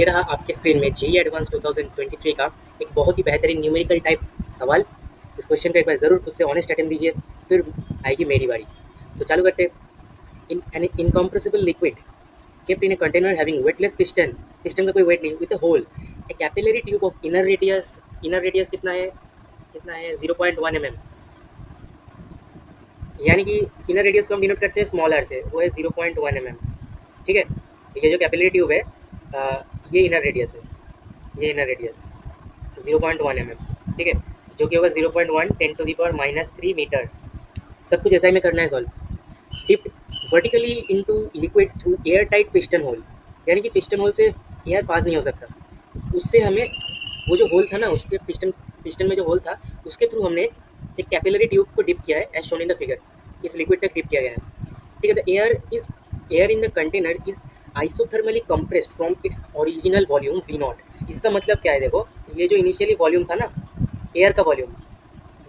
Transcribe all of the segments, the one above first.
ये रहा आपके स्क्रीन में जेईई एडवांस 2023 का एक बहुत ही बेहतरीन न्यूमेरिकल टाइप सवाल। इस क्वेश्चन का एक बार ज़रूर खुद से ऑनेस्ट अटेम्प्ट दीजिए, फिर आएगी मेरी बारी। तो चालू करते हैं। In an incompressible liquid kept in a container having weightless piston, piston का कोई वेट नहीं, with a hole, a capillary tube of inner radius कितना है 0.1 mm, यानी कि इनर रेडियस को हम डिनोट करते हैं स्मॉल आर से, वो है 0.1 mm। ठीक है, ये जो कैपिलरी ट्यूब है ये इनर रेडियस है, ये इनर रेडियस 0.1 mm। ठीक है, जो कि होगा 0.1 10⁻³ मीटर। सब कुछ ऐसा ही में करना है solve. Dipped vertically into liquid through air tight piston hole, यानी कि पिस्टन होल से एयर पास नहीं हो सकता, उससे हमें वो जो होल था ना, उसके पिस्टन में जो होल था उसके थ्रू हमने एक कैपिलरी ट्यूब को डिप किया है, as shown in the figure. इस लिक्विड तक डिप किया गया है। ठीक है, the air in the container is isothermally compressed from its original volume V0। इसका मतलब क्या है, देखो ये जो इनिशियली वॉल्यूम था ना, एयर का वॉल्यूम,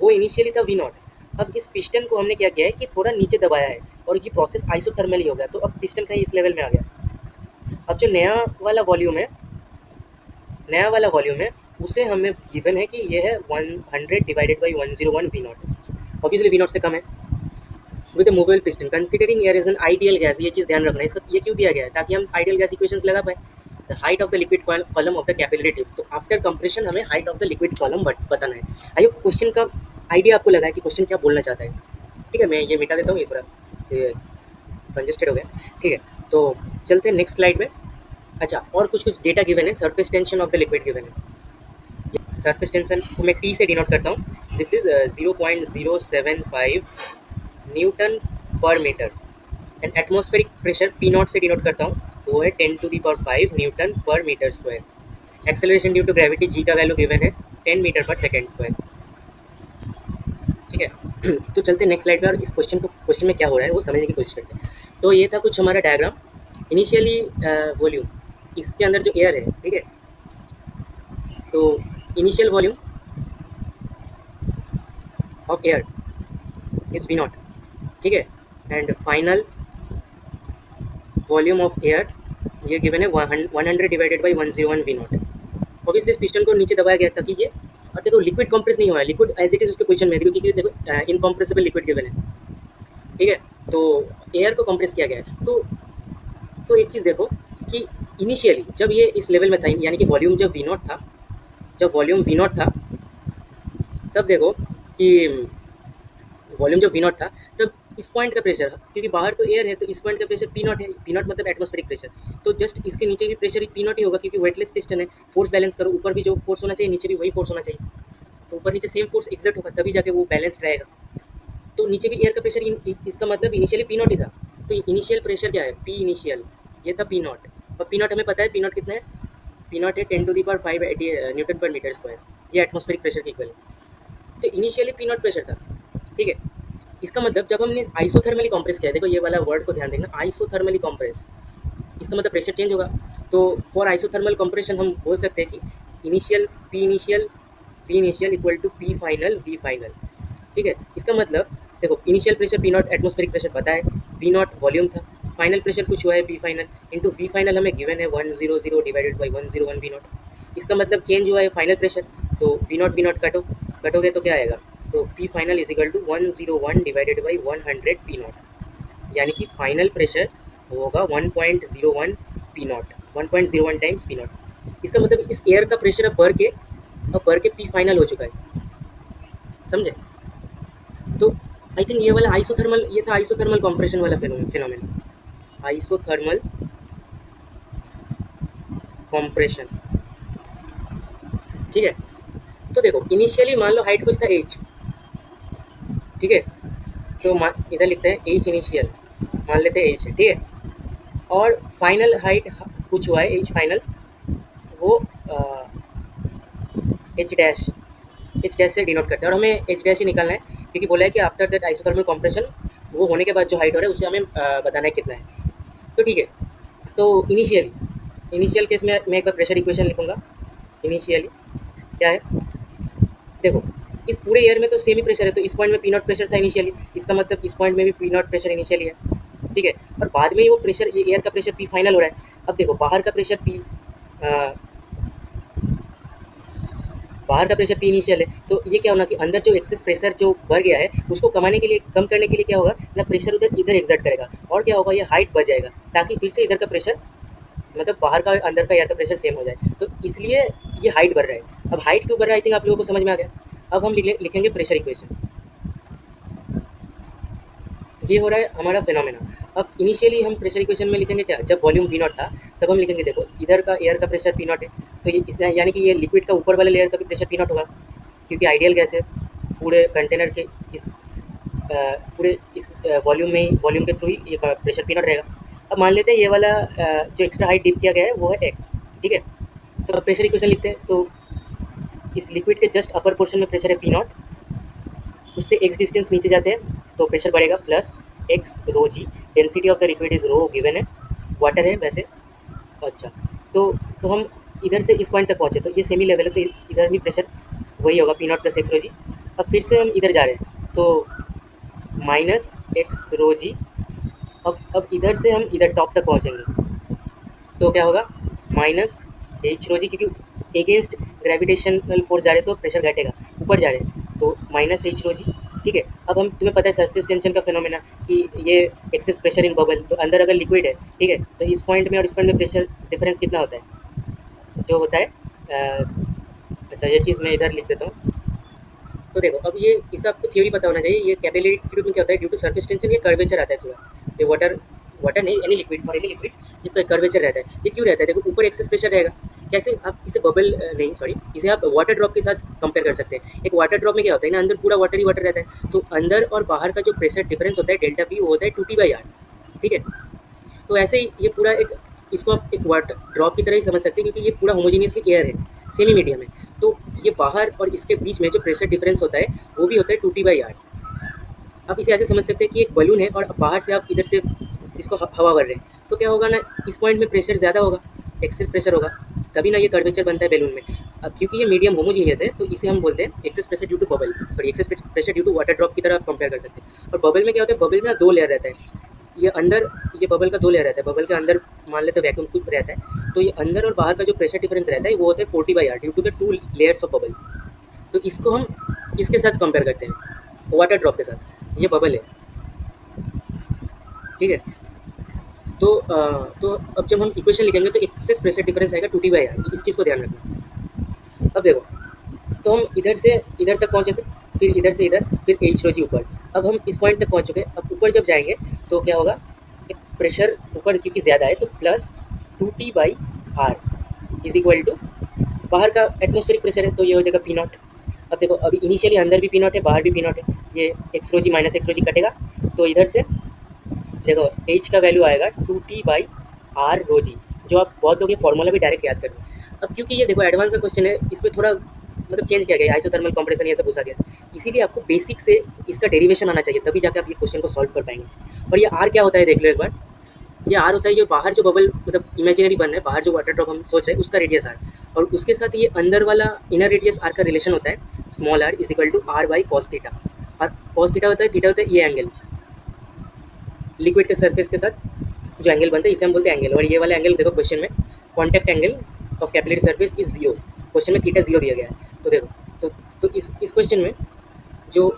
वो इनिशियली था V0। अब इस पिस्टन को हमने क्या किया है कि थोड़ा नीचे दबाया है और ये प्रोसेस आइसोथर्मली हो गया, तो अब पिस्टन का इस लेवल में आ गया। अब जो नया वाला वॉल्यूम है उसे हमें गिवन है कि ये है 100/101 V0। ऑब्वियसली V0 से कम है। With the movable piston considering air is an ideal gas, ये चीज़ ध्यान रखना है। इसका ये क्यों दिया गया है, ताकि हम आइडियल गैस इक्वेशंस लगा पाए। The height of the liquid column of the capillary tube, तो आफ्टर कंप्रेशन हमें height of the liquid column बताना है। आई होप क्वेश्चन का आइडिया आपको लगा है कि क्वेश्चन क्या बोलना चाहता है। ठीक है, मैं ये मिटा देता हूँ, ये थोड़ा कंजेस्टेड हो गया। ठीक है, तो चलते हैं नेक्स्ट स्लाइड में। अच्छा, और कुछ डेटा गिवन है। Surface tension of the liquid given है। सरफेस टेंशन को मैं टी से डिनोट करता हूँ। This is 0.075 newton per metre. And atmospheric pressure P0 से डिनोट करता हूँ, वो है 10⁵ newton per metre square. Acceleration due to gravity g का वैल्यू गिवन है 10 मीटर पर सेकेंड स्क्वायर। ठीक है, तो चलते हैं नेक्स्ट स्लाइड पे और इस क्वेश्चन में क्या हो रहा है वो समझने की कोशिश करते हैं। तो ये था कुछ हमारा डायग्राम। इनिशियली वॉल्यूम, इसके अंदर जो एयर है, ठीक है, तो initial volume of air is V0। ठीक है, and final volume of air ये गिवन है 100/101 V0। ऑब्वियसली इस पिस्टन को नीचे दबाया गया ताकि ये, और देखो लिक्विड कंप्रेस नहीं हुआ है, लिक्विड एज इट इज उसके क्वेश्चन में, क्योंकि देखो इनकम्प्रेसिबल लिक्विड गिवन है। ठीक है, तो एयर को कंप्रेस किया गया है। तो एक चीज़ देखो कि इनिशियली जब ये इस लेवल में था, यानी कि वॉल्यूम जब V0 था, तब देखो कि वॉल्यूम जब V0 था तब इस पॉइंट का प्रेशर, क्योंकि बाहर तो एयर है तो इस पॉइंट का प्रेशर P0 है। P0 मतलब एटमॉस्फेरिक प्रेशर, तो जस्ट इसके नीचे भी प्रेशर P0 ही होगा, क्योंकि वेटलेस पिस्टन है। फोर्स बैलेंस करो, ऊपर भी जो फोर्स होना चाहिए नीचे भी वही फोर्स होना चाहिए, तो ऊपर नीचे सेम फोर्स एग्जर्ट होगा तभी जाके वो बैलेंस्ड रहेगा। तो नीचे भी एयर का प्रेशर, इसका मतलब इनिशियली P0 ही था। तो इनिशियल प्रेशर क्या है, P इनिशियल, ये था P0। और P0 हमें पता है, P0 कितना है, P0 है 10⁵ न्यूटन पर मीटर स्क्वायर, ये एटमॉस्फेरिक प्रेशर के इक्वल है। तो इनिशियली P0 प्रेशर था। ठीक है, इसका मतलब जब हमने आइसोथर्मली कंप्रेस किया, देखो ये वाला वर्ड को ध्यान देना, आइसोथर्मली कंप्रेस, इसका मतलब प्रेशर चेंज होगा। तो फॉर आइसोथर्मल कंप्रेशन हम बोल सकते हैं कि initial P initial equal to P final V final. ठीक है, इसका मतलब देखो initial pressure P0 atmospheric pressure पता है, V0 वॉल्यूम था, फाइनल प्रेशर कुछ हुआ है P final into V final हमें गिवन है 100/101 V0। इसका मतलब चेंज हुआ है फाइनल प्रेशर, तो V0 कटोगे तो क्या आएगा, तो P final is equal to 101/100 P0, यानी कि फाइनल प्रेशर होगा 1.01 P0, 1.01 टाइम्स P0। इसका मतलब इस एयर का प्रेशर अब बढ़ के P फाइनल हो चुका है, समझे। तो आई थिंक ये वाला आइसोथर्मल, ये था आइसोथर्मल कंप्रेशन वाला फिनोमेना, आइसोथर्मल कंप्रेशन। ठीक है, तो देखो इनिशियली मान लो हाइट कुछ था h, ठीक है, तो इधर लिखते हैं h इनिशियल, मान लेते हैं h है, ठीक है, और फाइनल हाइट कुछ हुआ है h फाइनल, वो h डैश से डिनोट करते हैं, और हमें h डैश ही निकालना है, क्योंकि बोला है कि आफ्टर दैट आइसोथर्मल कंप्रेशन वो होने के बाद जो हाइट हो रहा है उसे हमें बताना है कितना है। तो ठीक है, तो इनिशियल केस में मैं एक बार प्रेशर इक्वेशन लिखूंगा। इनिशियली क्या है, देखो इस पूरे एयर में तो सेम ही प्रेशर है, तो इस पॉइंट में P0 प्रेशर था इनिशियली, इसका मतलब इस पॉइंट में भी P0 प्रेशर इनिशियली है। ठीक है, और बाद में ही वो प्रेशर, ये एयर का प्रेशर P फाइनल हो रहा है। अब देखो बाहर का प्रेशर P अ, बाहर का प्रेशर पी इनिशियल है, तो ये क्या होना कि अंदर जो एक्सेस प्रेशर जो बढ़ गया है उसको कमाने के लिए, कम करने के लिए क्या होगा ना, प्रेशर उधर इधर एग्जर्ट करेगा, और क्या होगा, ये हाइट बढ़ जाएगा ताकि फिर से इधर का प्रेशर, मतलब बाहर का अंदर का एयर का प्रेशर सेम हो जाए, तो इसलिए ये हाइट बढ़ रहा है। अब हाइट क्यों बढ़ रहा है, आई थिंक आप लोगों को समझ में आ गया। अब हम लिखेंगे प्रेशर इक्वेशन। ये हो रहा है हमारा फिनोमेना। अब इनिशियली हम प्रेशर इक्वेशन में लिखेंगे क्या, जब वॉल्यूम वी नॉट था तब हम लिखेंगे, देखो इधर का एयर का प्रेशर पी नॉट है, तो ये इसमें यानी कि ये लिक्विड का ऊपर वाले लेयर का भी प्रेशर पी नॉट होगा, क्योंकि आइडियल गैस है, पूरे कंटेनर के इस पूरे इस वॉल्यूम में, वॉल्यूम के थ्रू ही ये प्रेशर पी नॉट रहेगा। अब मान लेते हैं ये वाला जो एक्स्ट्रा हाइट डिप किया गया है वो है एक्स, ठीक है। तो अब प्रेशर इक्वेशन लिखते हैं, तो इस लिक्विड के जस्ट अपर पोर्शन में प्रेशर है पी नॉट, उससे एक्स डिस्टेंस नीचे जाते हैं तो प्रेशर बढ़ेगा plus x rho g, density of the liquid is rho given है, वाटर है वैसे। अच्छा, तो हम इधर से इस पॉइंट तक पहुँचे, तो ये सेमी लेवल है, तो इधर भी प्रेशर वही होगा P not plus x rho जी। अब फिर से हम इधर जा रहे हैं, तो माइनस एक्स रो जी। अब इधर से हम इधर टॉप तक पहुँचेंगे, तो क्या होगा, माइनस एच रो जी, क्योंकि एगेंस्ट ग्रेविटेशनल फोर्स जा रहे हैं तो प्रेशर घटेगा, ऊपर जा रहे हैं तो माइनस एच रो जी, ठीक है। अब हम, तुम्हें पता है सरफेस टेंशन का फिनोमेना कि ये एक्सेस प्रेशर इन बबल, तो अंदर अगर लिक्विड है, ठीक है, तो इस पॉइंट में और इस पॉइंट में प्रेशर डिफरेंस कितना होता है, जो होता है अच्छा ये चीज़ मैं इधर लिख देता हूँ। तो देखो अब ये इसका आपको थ्योरी पता होना चाहिए, ये कैपिलरी ट्यूब में क्या होता है, ड्यू टू सरफेस टेंशन ये कर्वेचर आता है थोड़ा, ये वाटर, वाटर नहीं, any liquid, for any liquid ये कर्वेचर रहता है। ये क्यों रहता है, देखो ऊपर एक्सेस प्रेशर रहेगा, कैसे आप इसे बबल नहीं सॉरी, इसे आप वाटर ड्रॉप के साथ कंपेयर कर सकते हैं। एक वाटर ड्रॉप में क्या होता है ना, अंदर पूरा वाटर ही वाटर रहता है, तो अंदर और बाहर का जो प्रेशर डिफरेंस होता है डेल्टा पी, वो होता है 2T/R, ठीक है। तो ऐसे ही ये पूरा एक, इसको आप एक वाटर ड्रॉप की तरह ही समझ सकते हैं, क्योंकि ये पूरा होमोजीनियसली एयर है, सेमी मीडियम है, तो ये बाहर और इसके बीच में जो प्रेशर डिफरेंस होता है वो भी होता है 2T/R। आप इसे ऐसे समझ सकते हैं कि एक बलून है और बाहर से आप इधर से इसको हवा भर रहे हैं, तो क्या होगा ना, इस पॉइंट में प्रेशर ज़्यादा होगा, एक्सेस प्रेशर होगा, तभी ना ये कर्वेचर बनता है बैलून में। अब क्योंकि ये मीडियम होमोजीनियस है, तो इसे हम बोलते हैं excess pressure due to bubble, sorry excess pressure due to water drop की तरह आप कंपेयर कर सकते हैं। और बबल में क्या होता है, बबल में ना दो लेयर रहता है, ये अंदर, ये बबल का दो लेयर रहता है, बबल के अंदर मान लेते हैं वैक्यूम कूप रहता है, तो ये अंदर और बाहर का जो प्रेशर डिफरेंस रहता है वो होता है 40/R due to the two layers of bubble. तो इसको हम इसके साथ कंपेयर करते हैं, वाटर ड्रॉप के साथ, ये बबल है, ठीक है। तो अब जब हम इक्वेशन लिखेंगे तो एक्सेस प्रेशर डिफरेंस आएगा 2T/R, इस चीज़ को ध्यान रखना। अब देखो, तो हम इधर से इधर तक पहुँचे थे, फिर इधर से इधर, फिर एच रो जी ऊपर, अब हम इस पॉइंट तक पहुँच चुके हैं। अब ऊपर जब जाएंगे तो क्या होगा, प्रेशर ऊपर क्योंकि ज़्यादा है तो plus 2T/R is equal to, बाहर का एटमोस्फेरिक प्रेशर है तो ये हो जाएगा पी नॉट। अब देखो अभी इनिशियली अंदर भी पी नॉट है, बाहर भी पी नॉट है, ये x rho g minus x rho जी कटेगा, तो इधर से देखो एच का वैल्यू आएगा 2T/R रो जी, जो आप बहुत लोग ये फॉर्मूला भी डायरेक्ट याद करें। अब क्योंकि ये देखो एडवांस का क्वेश्चन है, इसमें थोड़ा मतलब चेंज किया गया, आइसोथर्मल कंप्रेशन ये सब पूछा गया, इसीलिए आपको बेसिक से इसका डेरिवेशन आना चाहिए, तभी जाकर आप ये क्वेश्चन को सॉल्व कर पाएंगे। और ये आर क्या होता है देख लो एक बार, ये आर होता है ये बाहर जो बबल मतलब इमेजिनरी बन रहा है, बाहर जो वाटर ड्रॉप हम सोच रहे हैं उसका रेडियस आर, और उसके साथ ये अंदर वाला इनर रेडियस आर का रिलेशन होता है small r is equal to R by cos theta, और कॉस थीटा होता है, थीटा होता है ये एंगल, लिक्विड के सरफेस के साथ जो एंगल बनता है इसे हम बोलते हैं एंगल। और ये वाला एंगल देखो क्वेश्चन में, contact angle of capillary surface is zero, question में थीटा जीरो दिया गया है। तो देखो, तो इस क्वेश्चन में जो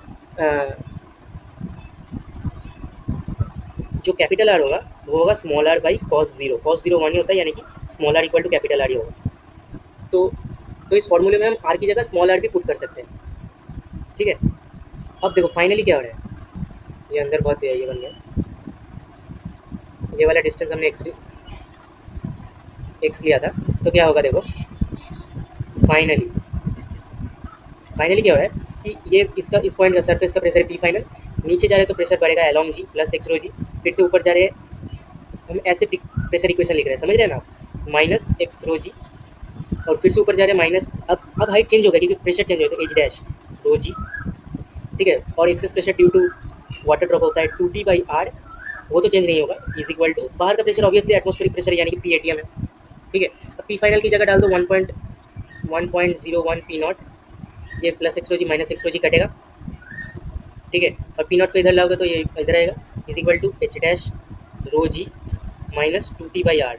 जो कैपिटल आर होगा वो होगा small R by cos zero, cos zero one ही होता है, यानी कि small R equal to capital R ही होगा। तो तो इस फॉर्मूले में हम आर की जगह स्मॉल आर भी पुट कर सकते हैं, ठीक है। अब देखो फाइनली क्या हो रहा है, ये अंदर बहुत ये बन गया, ये वाला डिस्टेंस हमने एक्स लिया था, तो क्या होगा देखो, फाइनली क्या हो रहा है कि ये इसका इस पॉइंट का सरफेस का प्रेशर पी फाइनल, नीचे जा रहे तो प्रेशर बढ़ेगा अलॉन्ग जी प्लस एक्स रो जी, फिर से ऊपर जा रहे हैं, हम ऐसे प्रेशर इक्वेशन लिख रहे हैं, समझ रहे हैं ना आप, माइनस एक्स रो जी, और फिर से ऊपर जा रहे हैं माइनस, अब हाइट चेंज हो गया क्योंकि प्रेशर चेंज हो गया, तो एच डैश रो जी, ठीक है। और excess pressure due to water drop होता है 2T/R, वो तो चेंज नहीं होगा, इज इक्वल टू बाहर का प्रेशर ऑब्वियसली एटमोस्फेरिक प्रेशर यानी कि PATM है, ठीक है। अब पी फाइनल की जगह डाल दो 1.01 पी नॉट, ये plus x rho g minus x rho जी कटेगा, ठीक है। और पी नॉट को इधर लाओगे तो ये इधर आएगा, is equal to H dash rho g minus 2T/R।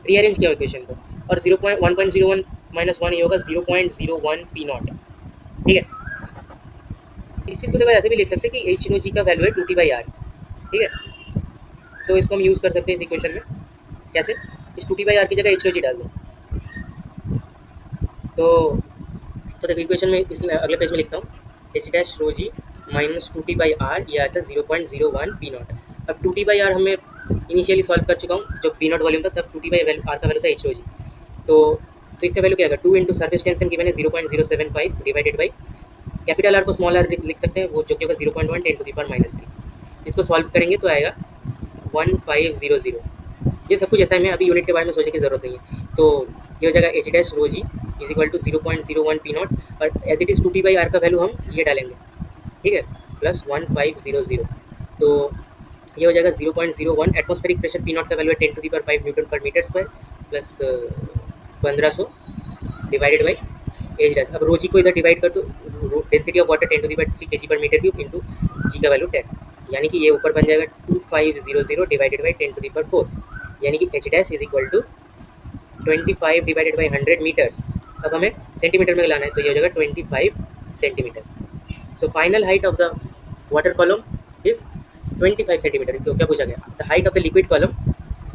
Rearrange किया इक्वेशन को, और 1.01 माइनस वन ये होगा 0.01 पी नॉट, ठीक है। इस चीज़ को देखो ऐसे भी लिख सकते हैं कि एच नो जी का वैल्यू है 2T/r, ठीक है। तो इसको हम यूज़ कर सकते हैं इस इक्वेशन में, कैसे, इस 2T/r की जगह एच नो जी डाल दो। तो देखो इक्वेशन में इस अगले पेज में लिखता हूँ, H dash rho g minus 2T/r, ये आता है 0.01 पी नॉट। अब 2T/r हमें इनिशियली सॉल्व कर चुका हूँ, जब वी नॉट वॉल्यूम था तब 2T/r का वैल्यू था एच रो जी। तो इसका वैल्यू क्या आएगा, 2 इंटू सर्फेस टेंशन गिवन है 0.075 डिवाइडेड बाई कैपिटल आर को स्मॉल आर लिख सकते हैं, वो जो कि होगा 0.1 10⁻³ इसको सॉल्व करेंगे तो आएगा 1500। ये सब कुछ ऐसा है, मैं अभी यूनिट के बारे में सोचने की ज़रूरत नहीं है। तो ये हो जाएगा H dash rho g is equal to 0.01 P naught, और एज इट इज़ 2T/r का वैल्यू हम ये डालेंगे, ठीक है, प्लस 1500। तो ये हो जाएगा 0.01, एटमॉस्फेरिक प्रेशर पी नॉट का वैल्यू है 10⁵ newton per metre square, plus 1500 divided by H dash. अब रो जी को इधर डिवाइड कर दो, density of water 10⁻³ kg/m³ into g का वैल्यू 10, यानी कि ये ऊपर बन जाएगा 2500 डिवाइडेड बाई 10⁴, यानी कि H dash is equal to 25 divided by 100 metres. अब हमें सेंटीमीटर में लाना है, तो ये हो जाएगा 25 centimetre. So final height of the water column is 25 centimetre. तो क्या पूछा गया, the height of the liquid column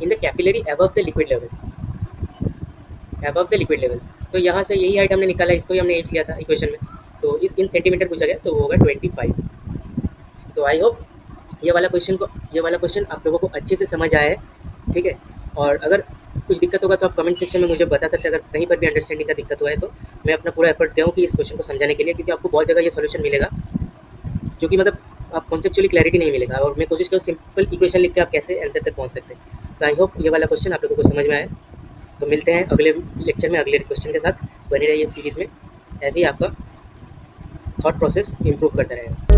in the capillary above the liquid level, above the liquid level. तो यहाँ से यही हाइट हमने निकाला, इसको ही हमने एच लिया था इक्वेशन में, तो इस इन सेंटीमीटर पूछा गया, तो वो होगा 25। तो आई होप ये वाला क्वेश्चन आप लोगों को अच्छे से समझ आया है, ठीक है। और अगर कुछ दिक्कत होगा तो आप कमेंट सेक्शन में मुझे बता सकते हैं, अगर कहीं पर भी अंडरस्टैंडिंग का दिक्कत हुआ है तो मैं अपना पूरा एफर्ट दूँ कि इस क्वेश्चन को समझाने के लिए, क्योंकि आपको बहुत जगह ये सोल्यूशन मिलेगा जो कि मतलब आप कॉन्सेप्चुअली क्लैरिटी नहीं मिलेगा, और मैं कोशिश करूँ सिंपल इक्वेशन लिख के आप कैसे आंसर तक पहुँच सकते हैं। तो आई होप ये वाला क्वेश्चन आप लोगों को समझ में आया। तो मिलते हैं अगले लेक्चर में अगले क्वेश्चन के साथ, बने रहिए सीरीज़ में, ऐसे ही आपका थॉट प्रोसेस इम्प्रूव करता रहेगा।